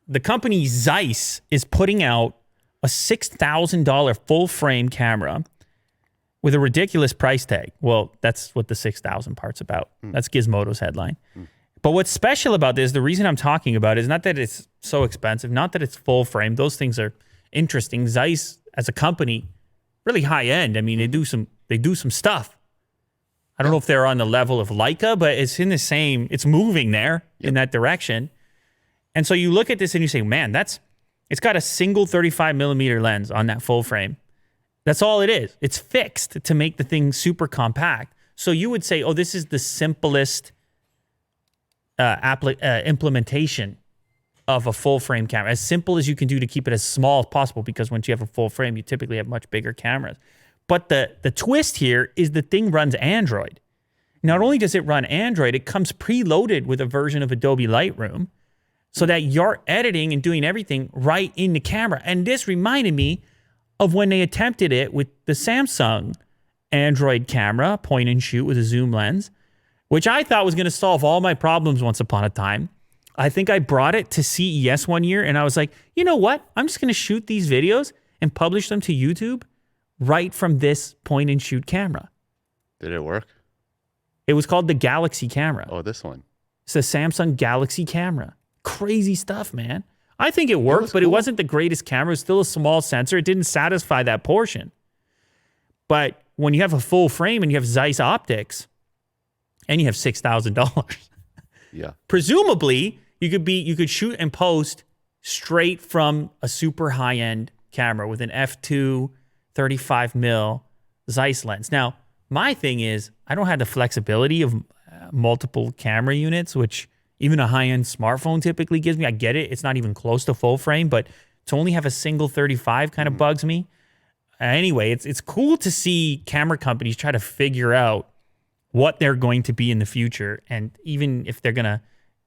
the company Zeiss is putting out a $6,000 full frame camera with a ridiculous price tag. Well, that's what the 6,000 part's about. That's Gizmodo's headline. But what's special about this, the reason I'm talking about it is not that it's so expensive, not that it's full frame. Those things are interesting. Zeiss as a company, really high end. I mean, they do some stuff. I don't know if they're on the level of Leica, but it's in the same, it's moving there in that direction. And so you look at this and you say, man, it's got a single 35 millimeter lens on that full frame. That's all it is. It's fixed to make the thing super compact. So you would say, oh, this is the simplest implementation of a full frame camera. As simple as you can do to keep it as small as possible, because once you have a full frame, you typically have much bigger cameras. But the twist here is the thing runs Android. Not only does it run Android, it comes preloaded with a version of Adobe Lightroom so that you're editing and doing everything right in the camera. And this reminded me of when they attempted it with the Samsung Android camera, point and shoot with a zoom lens, which I thought was going to solve all my problems once upon a time. I think I brought it to CES one year and I was like, you know what? I'm just going to shoot these videos and publish them to YouTube right from this point and shoot camera. Did it work? It was called the Galaxy camera. Oh, this one. It's a Samsung Galaxy camera. Crazy stuff, man. I think it worked, but it wasn't the greatest camera. It was still a small sensor. It didn't satisfy that portion. But when you have a full frame and you have Zeiss optics and you have $6,000, yeah, presumably you could shoot and post straight from a super high-end camera with an f2 35 mil Zeiss lens. Now, my thing is, I don't have the flexibility of multiple camera units, which even a high-end smartphone typically gives me. I get it. It's not even close to full frame, but to only have a single 35 kind of bugs me. Anyway, it's cool to see camera companies try to figure out what they're going to be in the future. And even if they're going to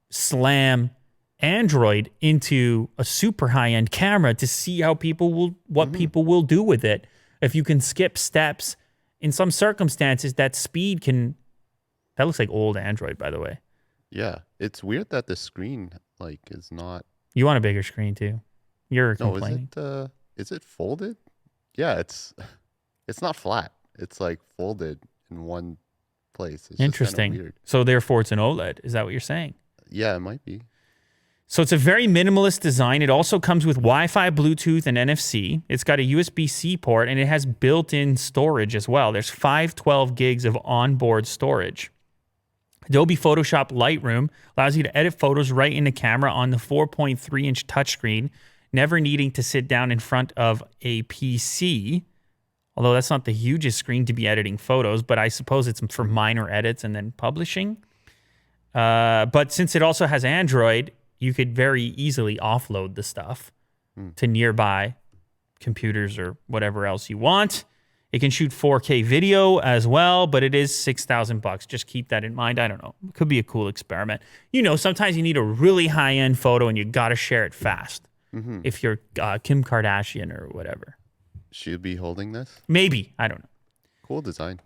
slam Android into a super high-end camera to see how people will do with it. If you can skip steps, in some circumstances, that looks like old Android, by the way. Yeah, it's weird that the screen is not. You want a bigger screen too. You're complaining. Is it folded? Yeah, it's not flat. It's folded in one place. It's interesting. Just weird. So therefore, it's an OLED. Is that what you're saying? Yeah, it might be. So it's a very minimalist design. It also comes with Wi-Fi, Bluetooth, and NFC. It's got a USB-C port, and it has built-in storage as well. There's 512 gigs of onboard storage. Adobe Photoshop Lightroom allows you to edit photos right in the camera on the 4.3-inch touchscreen, never needing to sit down in front of a PC, although that's not the hugest screen to be editing photos, but I suppose it's for minor edits and then publishing. But since it also has Android, you could very easily offload the stuff to nearby computers or whatever else you want. It can shoot 4K video as well, but it is $6,000. Just keep that in mind. I don't know. It could be a cool experiment. Sometimes you need a really high-end photo and you got to share it fast. If you're Kim Kardashian or whatever. She'll be holding this? Maybe. I don't know. Cool design.